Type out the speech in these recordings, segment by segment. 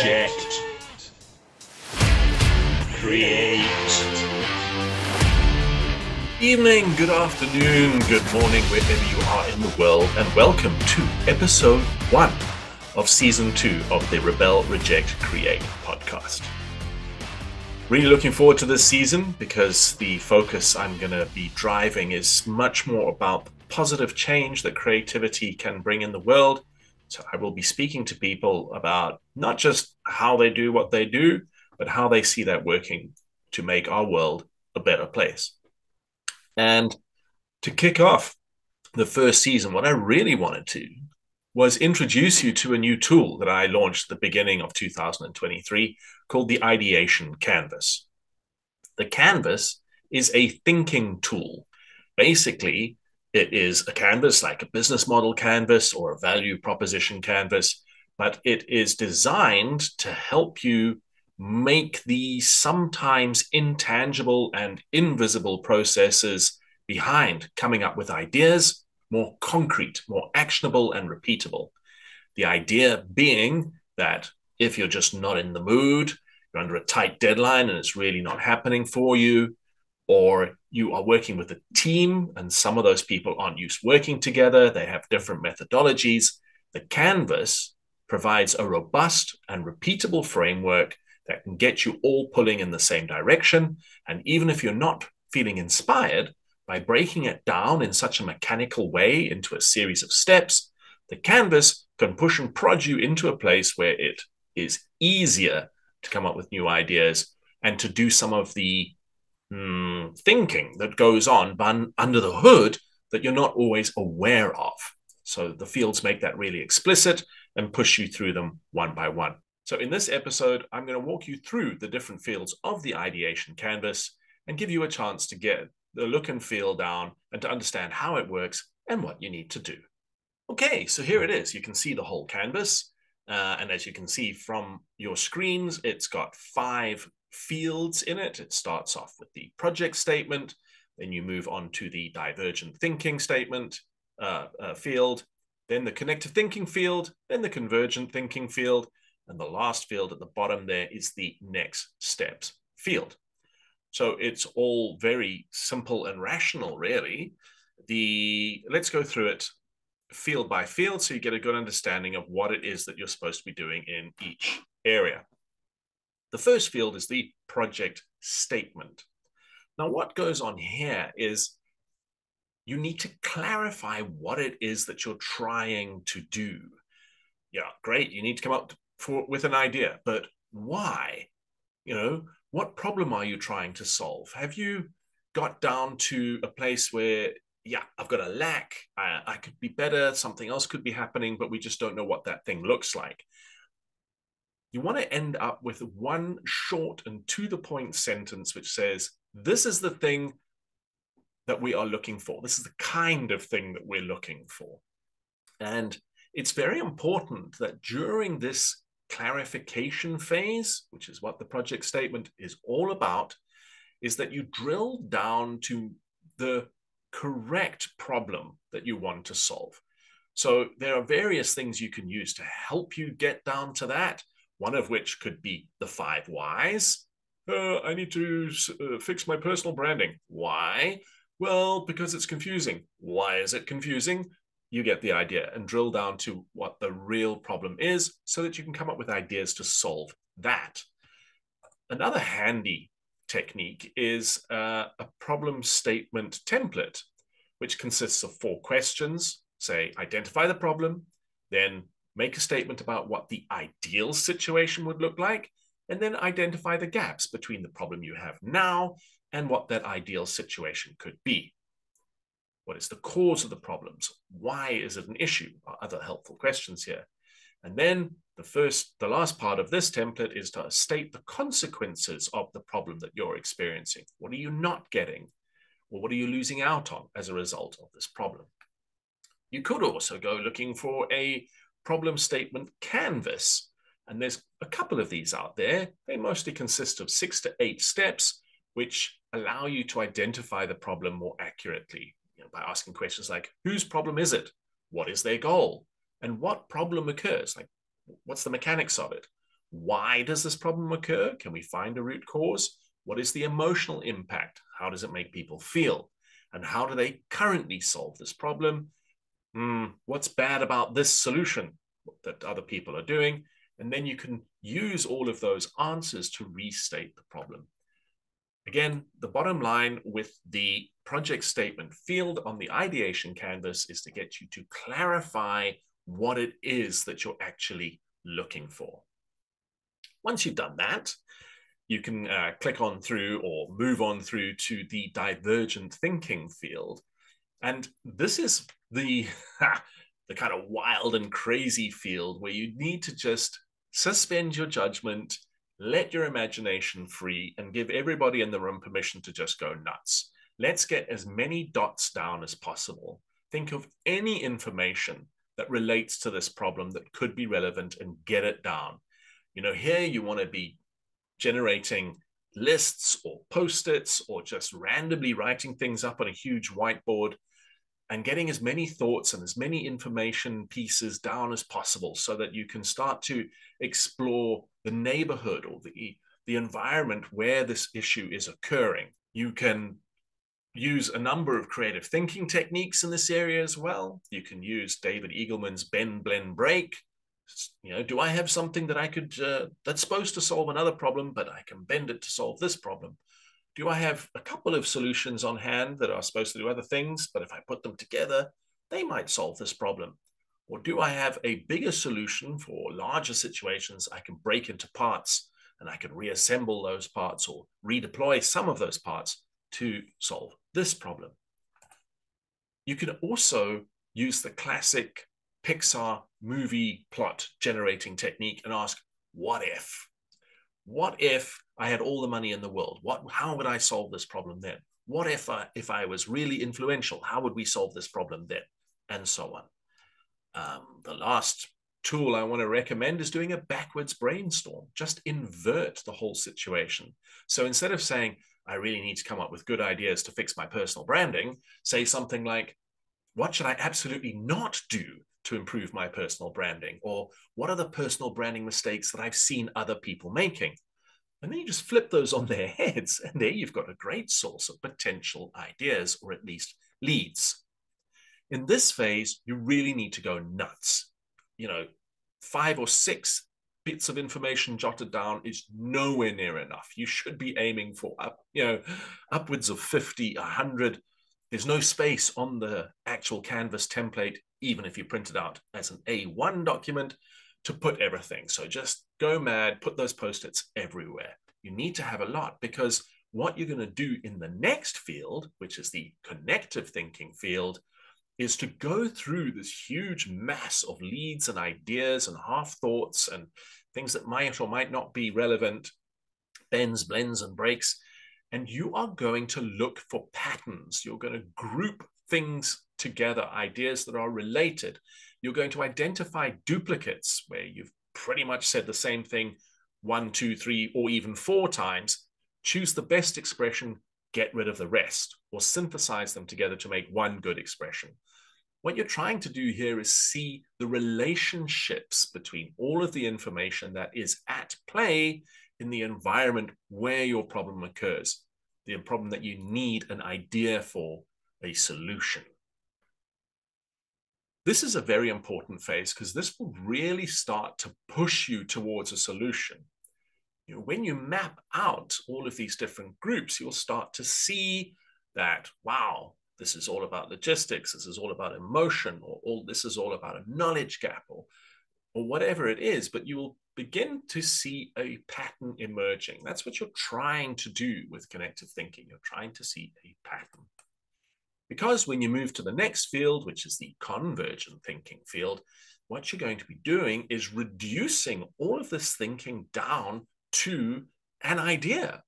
reject, create. Evening, good afternoon, good morning, wherever you are in the world, and welcome to episode 1 of season 2 of the Rebel, Reject, Create podcast. Really looking forward to this season because the focus I'm going to be driving is much more about the positive change that creativity can bring in the world. So I will be speaking to people about not just how they do what they do, but how they see that working to make our world a better place. And to kick off the first season, what I really wanted to was introduce you to a new tool that I launched at the beginning of 2023 called the Ideation Canvas. The Canvas is a thinking tool. Basically, it is a canvas like a business model canvas or a value proposition canvas, but it is designed to help you make the sometimes intangible and invisible processes behind coming up with ideas more concrete, more actionable, and repeatable. The idea being that if you're just not in the mood, you're under a tight deadline and it's really not happening for you, or you are working with a team and some of those people aren't used to working together, they have different methodologies, the canvas provides a robust and repeatable framework that can get you all pulling in the same direction. And even if you're not feeling inspired, by breaking it down in such a mechanical way into a series of steps, the canvas can push and prod you into a place where it is easier to come up with new ideas and to do some of the thinking that goes on under the hood that you're not always aware of. So the fields make that really explicit and push you through them one by one. So in this episode, I'm going to walk you through the different fields of the Ideation Canvas and give you a chance to get the look and feel down and to understand how it works and what you need to do. Okay, so here it is. You can see the whole canvas. And as you can see from your screens, it's got 5 fields in it. It starts off with the project statement. Then you move on to the divergent thinking statement field. Then the connective thinking field. Then the convergent thinking field. And the last field at the bottom there is the next steps field. So it's all very simple and rational, really. Let's go through it field by field so you get a good understanding of what it is that you're supposed to be doing in each area. The first field is the project statement. Now, what goes on here is you need to clarify what it is that you're trying to do. Yeah, great. You need to come up with an idea, but why? What problem are you trying to solve? Have you got down to a place where, yeah, I've got a lack, I could be better, something else could be happening, but we just don't know what that thing looks like? You want to end up with one short and to-the-point sentence which says, this is the thing that we are looking for. This is the kind of thing that we're looking for. And it's very important that during this clarification phase, which is what the project statement is all about, is that you drill down to the correct problem that you want to solve. So there are various things you can use to help you get down to that, one of which could be the 5 whys. I need to fix my personal branding. Why? Well, because it's confusing. Why is it confusing? You get the idea, and drill down to what the real problem is so that you can come up with ideas to solve that. Another handy technique is a problem statement template, which consists of 4 questions. Say, identify the problem, then make a statement about what the ideal situation would look like, and then identify the gaps between the problem you have now and what that ideal situation could be. What is the cause of the problems? Why is it an issue? Are other helpful questions here. And then the last part of this template is to state the consequences of the problem that you're experiencing. What are you not getting? Or what are you losing out on as a result of this problem? You could also go looking for a problem statement canvas. And there's a couple of these out there. They mostly consist of 6 to 8 steps, which allow you to identify the problem more accurately. By asking questions like, whose problem is it? What is their goal? And what problem occurs? Like, what's the mechanics of it? Why does this problem occur? Can we find a root cause? What is the emotional impact? How does it make people feel? And how do they currently solve this problem? What's bad about this solution that other people are doing? And then you can use all of those answers to restate the problem. Again, the bottom line with the project statement field on the ideation canvas is to get you to clarify what it is that you're actually looking for. Once you've done that, you can click on through or move on through to the divergent thinking field. And this is the kind of wild and crazy field where you need to just suspend your judgment, let your imagination free, and give everybody in the room permission to just go nuts. Let's get as many dots down as possible. Think of any information that relates to this problem that could be relevant and get it down. Here you want to be generating lists or post-its or just randomly writing things up on a huge whiteboard and getting as many thoughts and as many information pieces down as possible so that you can start to explore the neighborhood or the environment where this issue is occurring. You can use a number of creative thinking techniques in this area as well. You can use David Eagleman's bend, blend, break. Do I have something that I could, that's supposed to solve another problem, but I can bend it to solve this problem? Do I have a couple of solutions on hand that are supposed to do other things, but if I put them together, they might solve this problem? Or do I have a bigger solution for larger situations I can break into parts and I can reassemble those parts or redeploy some of those parts to solve this problem? You can also use the classic Pixar movie plot generating technique and ask, what if? What if I had all the money in the world? How would I solve this problem then? What if I was really influential? How would we solve this problem then? And so on. The last tool I want to recommend is doing a backwards brainstorm. Just invert the whole situation. So instead of saying, I really need to come up with good ideas to fix my personal branding, say something like, what should I absolutely not do to improve my personal branding? Or what are the personal branding mistakes that I've seen other people making? And then you just flip those on their heads, and there you've got a great source of potential ideas, or at least leads. In this phase, you really need to go nuts. 5 or 6 bits of information jotted down is nowhere near enough. You should be aiming for upwards of 50, 100. There's no space on the actual Canvas template, even if you print it out as an A1 document, to put everything. So just go mad, put those post-its everywhere. You need to have a lot, because what you're going to do in the next field, which is the connective thinking field, is to go through this huge mass of leads and ideas and half thoughts and things that might or might not be relevant, bends, blends, and breaks. And you are going to look for patterns. You're going to group things together, ideas that are related. You're going to identify duplicates where you've pretty much said the same thing 1, 2, 3, or even 4 times. Choose the best expression, get rid of the rest, or synthesize them together to make one good expression. What you're trying to do here is see the relationships between all of the information that is at play in the environment where your problem occurs, the problem that you need an idea for a solution. This is a very important phase because this will really start to push you towards a solution. When you map out all of these different groups, you'll start to see that, wow, this is all about logistics, this is all about emotion, or this is all about a knowledge gap, or whatever it is, but you will begin to see a pattern emerging. That's what you're trying to do with connective thinking. You're trying to see a pattern. Because when you move to the next field, which is the convergent thinking field, what you're going to be doing is reducing all of this thinking down to an idea.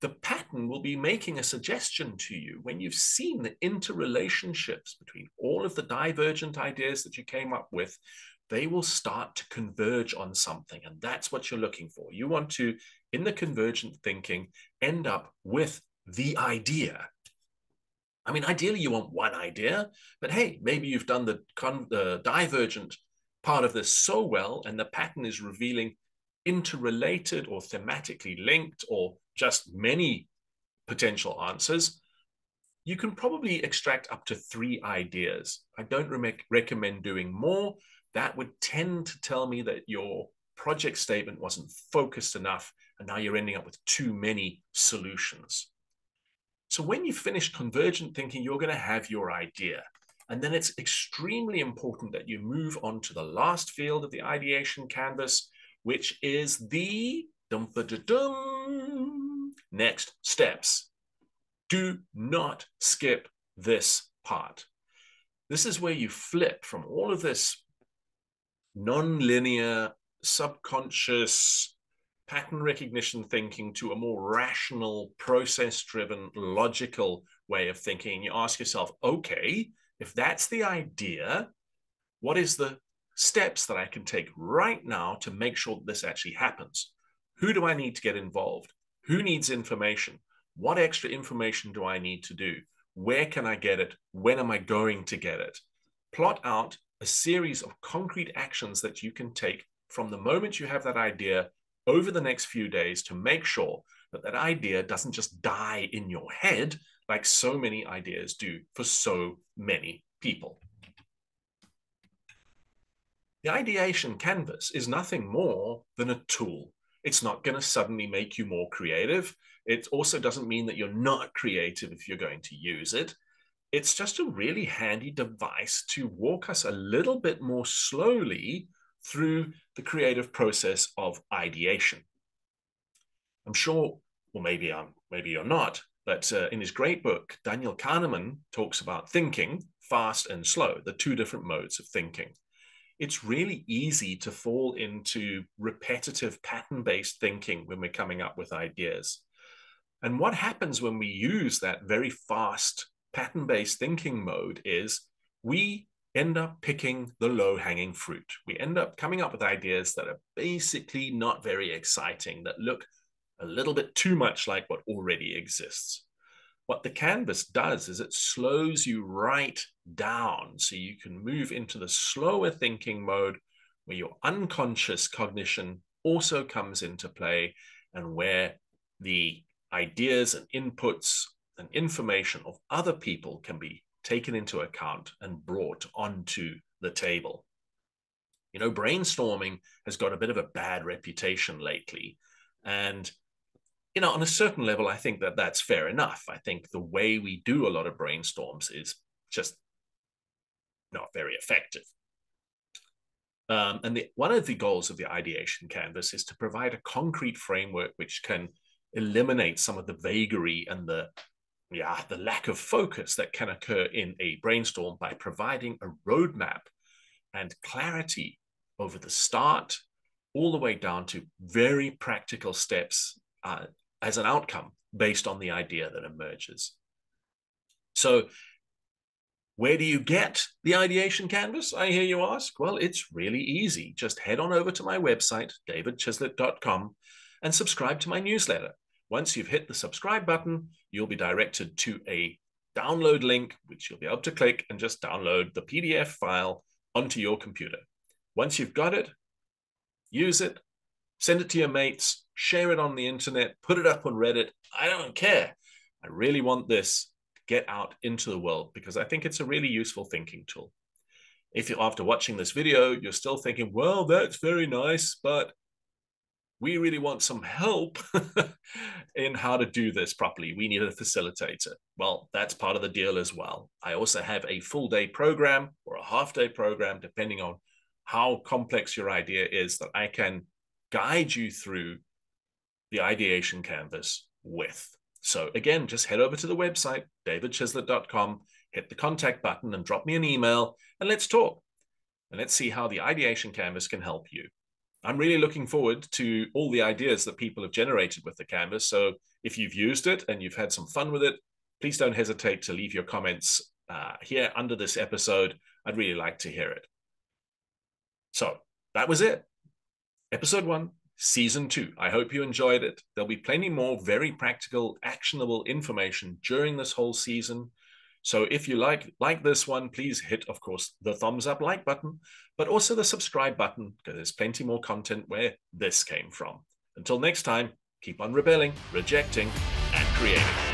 The pattern will be making a suggestion to you when you've seen the interrelationships between all of the divergent ideas that you came up with. They will start to converge on something, and that's what you're looking for. You want to, in the convergent thinking, end up with the idea. I mean, ideally, you want one idea, but hey, maybe you've done the divergent part of this so well, and the pattern is revealing interrelated or thematically linked or just many potential answers, you can probably extract up to 3 ideas. I don't recommend doing more. That would tend to tell me that your project statement wasn't focused enough, and now you're ending up with too many solutions. So when you finish convergent thinking, you're going to have your idea. And then it's extremely important that you move on to the last field of the ideation canvas, which is the next steps. Do not skip this part. This is where you flip from all of this non-linear, subconscious, pattern recognition thinking to a more rational, process-driven, logical way of thinking. You ask yourself, okay, if that's the idea, what is the steps that I can take right now to make sure that this actually happens? Who do I need to get involved? Who needs information? What extra information do I need to do? Where can I get it? When am I going to get it? Plot out a series of concrete actions that you can take from the moment you have that idea over the next few days to make sure that that idea doesn't just die in your head like so many ideas do for so many people. The ideation canvas is nothing more than a tool. It's not going to suddenly make you more creative. It also doesn't mean that you're not creative if you're going to use it. It's just a really handy device to walk us a little bit more slowly through the creative process of ideation. I'm sure, or maybe you're not, but in his great book, Daniel Kahneman talks about thinking, fast and slow, the 2 different modes of thinking. It's really easy to fall into repetitive pattern-based thinking when we're coming up with ideas. And what happens when we use that very fast pattern-based thinking mode is we end up picking the low-hanging fruit. We end up coming up with ideas that are basically not very exciting, that look a little bit too much like what already exists. What the canvas does is it slows you right down so you can move into the slower thinking mode where your unconscious cognition also comes into play and where the ideas and inputs and information of other people can be taken into account and brought onto the table. You know, brainstorming has got a bit of a bad reputation lately. And you know, on a certain level, I think that that's fair enough. I think the way we do a lot of brainstorms is just not very effective. And one of the goals of the ideation canvas is to provide a concrete framework which can eliminate some of the vagary and the lack of focus that can occur in a brainstorm by providing a roadmap and clarity over the start all the way down to very practical steps as an outcome based on the idea that emerges. So where do you get the ideation canvas, I hear you ask? Well, it's really easy. Just head on over to my website, davidchislett.com, and subscribe to my newsletter. Once you've hit the subscribe button, you'll be directed to a download link, which you'll be able to click and just download the PDF file onto your computer. Once you've got it, use it, send it to your mates, share it on the internet, put it up on Reddit. I don't care. I really want this to get out into the world because I think it's a really useful thinking tool. If you're after watching this video, you're still thinking, well, that's very nice, but we really want some help in how to do this properly. We need a facilitator. Well, that's part of the deal as well. I also have a full day program or a half day program, depending on how complex your idea is, that I can guide you through the ideation canvas with. So again, just head over to the website, davidchislett.com, hit the contact button and drop me an email and let's talk. And let's see how the ideation canvas can help you. I'm really looking forward to all the ideas that people have generated with the canvas. So if you've used it and you've had some fun with it, please don't hesitate to leave your comments here under this episode. I'd really like to hear it. So that was it. Episode 1, Season 2. I hope you enjoyed it. There'll be plenty more very practical, actionable information during this whole season. So if you like this one, please hit, of course, the thumbs up like button, but also the subscribe button, because there's plenty more content where this came from. Until next time, keep on rebelling, rejecting, and creating.